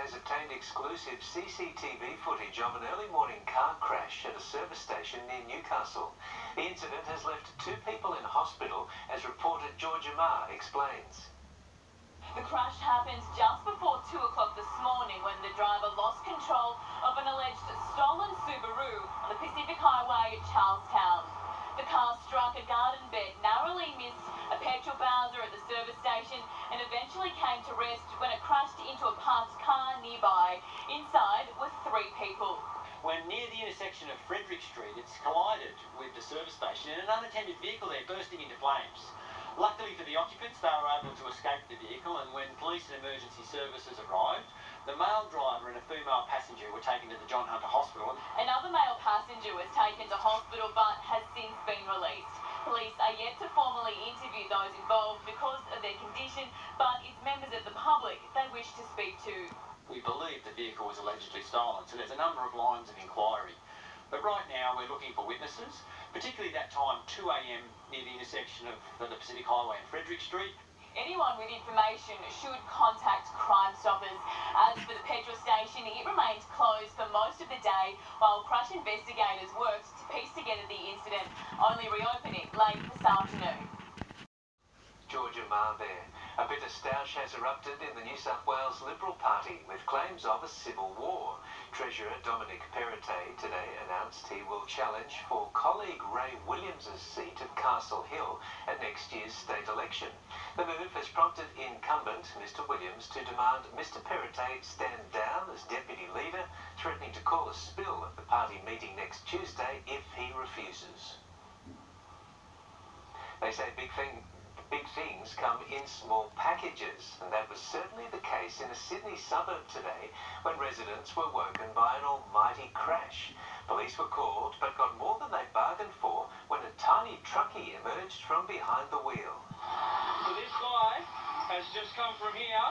has obtained exclusive CCTV footage of an early morning car crash at a service station near Newcastle. The incident has left 2 people in hospital, as reporter Georgia Ma explains. The crash happened just before 2 o'clock this morning when the driver lost control of an alleged stolen Subaru on the Pacific Highway at Charlestown. The car struck a garden bed, narrowly missed a petrol bowser at the service station and eventually came to rest when it crashed into a parked car nearby. Inside were 3 people. When near the intersection of Frederick Street, it's collided with the service station and an unattended vehicle there bursting into flames. Luckily for the occupants, they were able to escape the vehicle, and when police and emergency services arrived, the male driver and a female passenger were taken to the John Hunter Hospital. Another male passenger was taken to hospital but has since been released. Police are yet to formally interview those involved because of their condition, but it's members of the public they wish to speak to. We believe the vehicle was allegedly stolen, so there's a number of lines of inquiry. But right now we're looking for witnesses, particularly that time, 2 a.m, near the intersection of the Pacific Highway and Frederick Street. Anyone with information should contact Crime Stoppers. As for the petrol station, it remained closed for most of the day while crash investigators worked to piece together the incident, only reopening late this afternoon. Georgia Ma there. A bitter stoush has erupted in the New South Wales Liberal Party with claims of a civil war. Treasurer Dominic Perrottet today announced he will challenge for colleague Ray Williams' seat at Castle Hill at next year's state election. The move has prompted incumbent Mr Williams to demand Mr Perrottet stand down as deputy leader, threatening to call a spill at the party meeting next Tuesday if he refuses. They say big things come in small packages, and that was certainly the case in a Sydney suburb today when residents were woken by an almighty crash. Police were called but got more than they bargained for when a tiny truckie emerged from behind the wheel. So this guy has just come from here,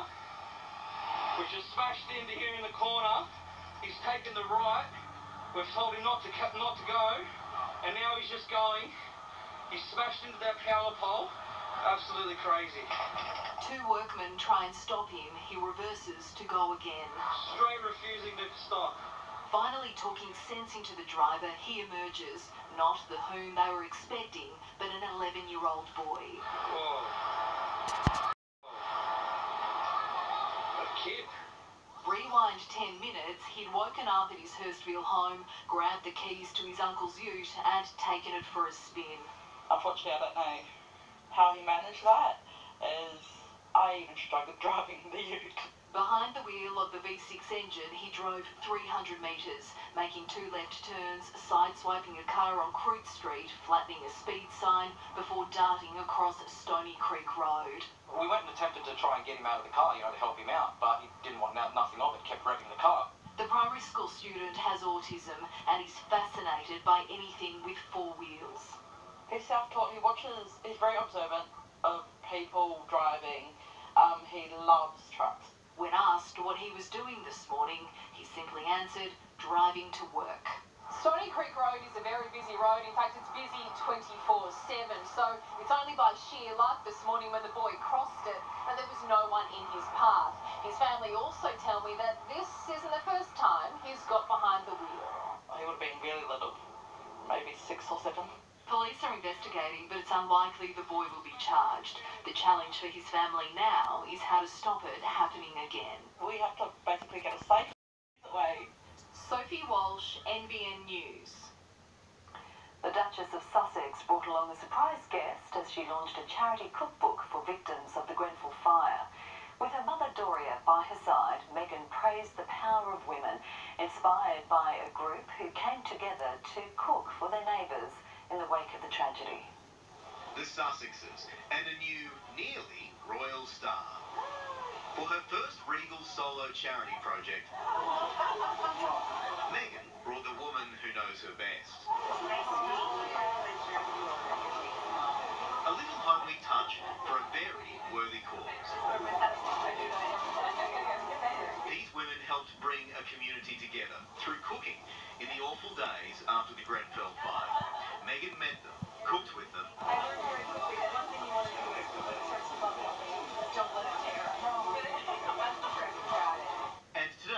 which has smashed into here in the corner. He's taken the right. We've told him not to go, and now he's just going. He's smashed into that power pole. Absolutely crazy. 2 workmen try and stop him. He reverses to go again. Straight refusing to stop. Finally talking sense into the driver, he emerges. Not the whom they were expecting, but an 11-year-old boy. Whoa. A kid. Rewind 10 minutes, he'd woken up at his Hurstville home, grabbed the keys to his uncle's ute and taken it for a spin. Unfortunately, I don't know how he managed that, as I even struggled driving the ute. Behind the wheel of the V6 engine, he drove 300 metres, making 2 left turns, sideswiping a car on Crute Street, flattening a speed sign, before darting across Stony Creek Road. We went and attempted to try and get him out of the car, to help him out, but he didn't want nothing of it, kept revving the car. The primary school student has autism and is fascinated by anything with 4 wheels. He's self-taught, he's very observant of people driving. He loves trucks. When asked what he was doing this morning, he simply answered, driving to work. Stony Creek Road is a very busy road. In fact, it's busy 24/7. So it's only by sheer luck this morning when the boy crossed it and there was no one in his path. His family also tell me that this isn't the first time he's got behind the wheel. He would have been really little, maybe 6 or 7. Police are investigating, but it's unlikely the boy will be charged. The challenge for his family now is how to stop it happening again. We have to basically get a safe way. Sophie Walsh, NBN News. The Duchess of Sussex brought along a surprise guest as she launched a charity cookbook for victims of the Grenfell fire. With her mother Doria by her side, Meghan praised the power of women, inspired by a group who came together to cook for their neighbours in the wake of the tragedy. The Sussexes and a new, nearly royal star. For her first regal solo charity project, Meghan brought the woman who knows her best. A little homely touch for a very worthy cause. These women helped bring a community together through cooking in the awful days after the Grenfell fire. Meghan met them, cooked with them, and to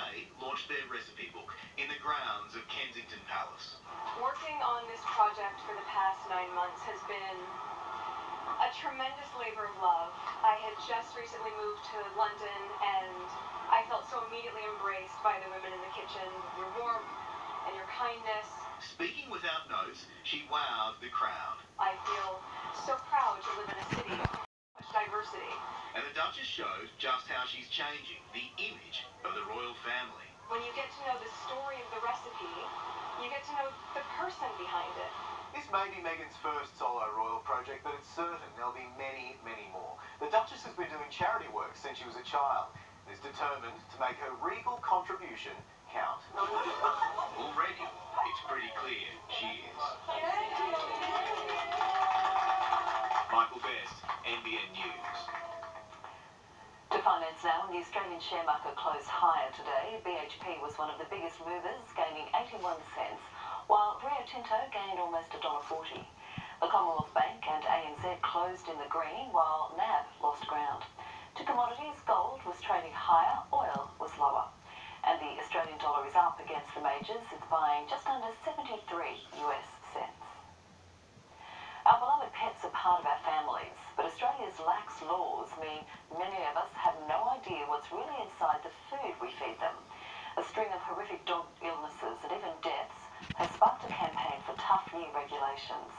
had just recently moved to London and I felt so immediately embraced by the women in the kitchen, your warmth and your kindness. Speaking without notes, she wowed the crowd. I feel so proud to live in a city of such diversity. And the Duchess showed just how she's changing the image of the royal family. When you get to know the story of the recipe, you get to know the person behind it. This may be Meghan's first solo royal project, but it's certain there'll be many, many more. The Duchess has been doing charity work since she was a child and is determined to make her regal contribution count. Already, it's pretty clear she is. Michael Best, NBN News. To finance now, the Australian share market closed higher today. BHP was one of the biggest movers, gaining 81 cents, while Rio Tinto gained almost $1.40. The Commonwealth Bank and ANZ closed in the green, while NAB lost ground. To commodities, gold was trading higher, oil was lower. And the Australian dollar is up against the majors. It's buying just under 73 US cents. Our beloved pets are part of our families, but Australia's lax laws mean many of us have no idea what's really inside the food we feed them. A string of horrific dog illnesses and even deaths has sparked a campaign for tough new regulations.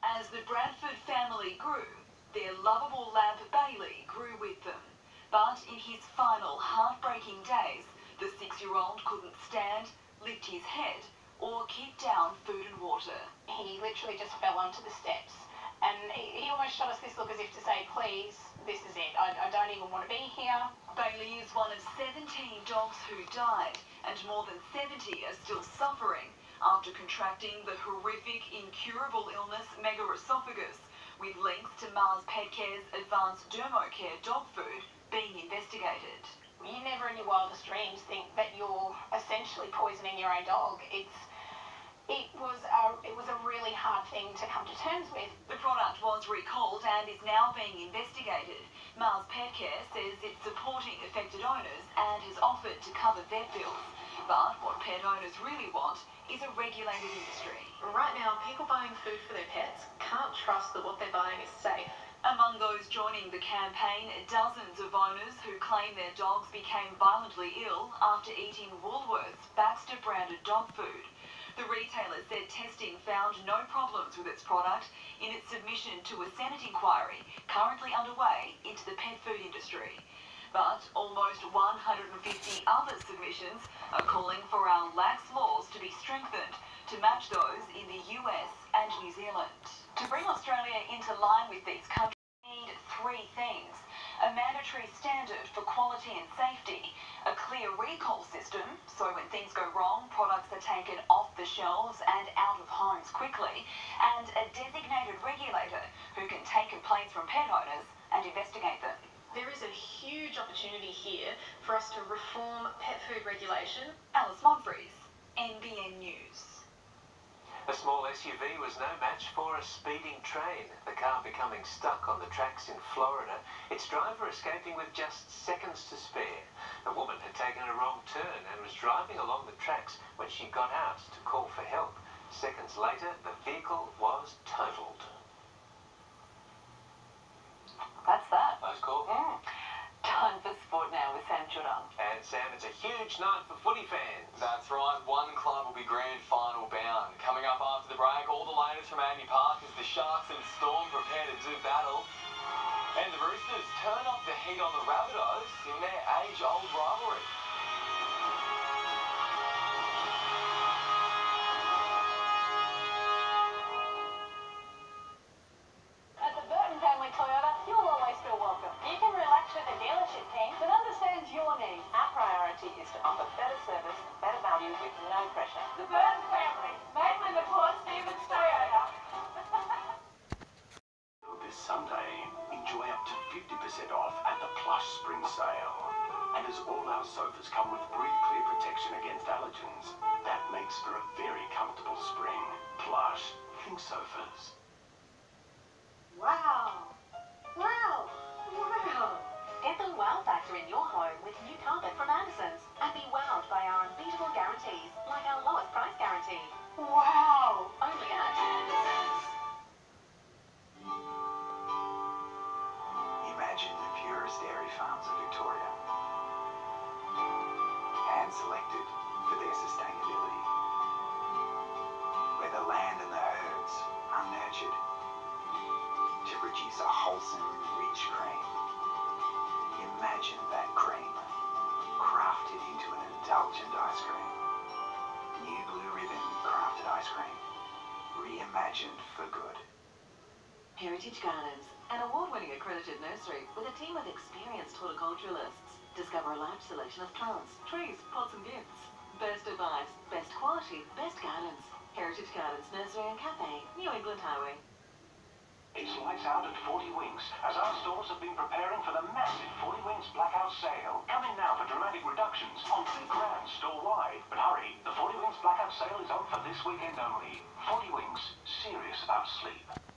As the Bradford family grew, their lovable lab Bailey grew with them. But in his final heartbreaking days, the 6-year-old couldn't stand, lift his head, or keep down food and water. He literally just fell onto the steps, and he almost shot us this look as if to say, please, this is it, I don't even want to be here. Bailey is one of 17 dogs who died, and more than 70 are still suffering after contracting the horrific, incurable illness megaesophagus, with links to Mars Petcare's advanced dermocare dog food being investigated. You never in your wildest dreams think that you're essentially poisoning your own dog. It was a really hard thing to come to terms with. The product was recalled and is now being investigated. Mars Petcare says it's supporting affected owners and has offered to cover their bills. But what pet owners really want is a regulated industry. Right now, people buying food for their pets can't trust that what they're buying is safe. Among those joining the campaign, dozens of owners who claim their dogs became violently ill after eating Woolworths Baxter-branded dog food. The retailer said testing found no problems with its product in its submission to a Senate inquiry currently underway into the pet food industry. But almost 150 other submissions are calling for our lax laws to be strengthened to match those in the US and New Zealand. To bring Australia into line with these countries, we need 3 things: a mandatory standard for quality and safety, a clear recall system, so when things go wrong, products are taken off the shelves and out of homes quickly, and a designated regulator who can take complaints from pet owners and investigate them. There is a huge opportunity here for us to reform pet food regulation. Alice Monfries, NBN News. A small SUV was no match for a speeding train. The car becoming stuck on the tracks in Florida, its driver escaping with just seconds to spare. The woman had taken a wrong turn and was driving along the tracks when she got out to call for help. Seconds later, the vehicle was totaled. That's that. Nice call. Time for sport now with Samuel Djodan. And Sam, it's a huge night for footy fans. That's right, one club will be grand final bound. Coming up after the break, all the latest from Amy Park as the Sharks and Storm prepare to do battle. And the Roosters turn up the heat on the Rabbitohs in their age-old rivalry. At the Burton Family Toyota, you'll always feel welcome. You can relax with the dealership team that understands your needs. Our priority is to offer better service, better value with no pressure. The Burton Family, made with the Port Stephens Toyota. This Sunday, enjoy up to 50% off at the Plush Spring Sale. And as all our sofas come with Breathe Clear protection against allergens, that makes for a very comfortable spring. Plush, think sofas. Wow. Wow. Wow. Get the wow factor in your home with new carpet from Anderson's and be wowed by our unbeatable guarantees, like our lowest price guarantee. Wow. Only at Anderson's. Imagine farms of Victoria. Hand-selected for their sustainability. Where the land and the herbs are nurtured to produce a wholesome, rich cream. Imagine that cream crafted into an indulgent ice cream. New Blue Ribbon crafted ice cream. Reimagined for good. Heritage Gardens, an award-winning accredited nursery with a team of experienced horticulturalists. Discover a large selection of plants, trees, pots and gifts. Best advice, best quality, best gardens. Heritage Gardens Nursery and Cafe, New England Highway. It's lights out at 40 Winks, as our stores have been preparing for the massive 40 Winks blackout sale. Come in now for dramatic reductions on big brands store-wide. But hurry, the 40 Winks blackout sale is on for this weekend only. 40 Winks, serious about sleep.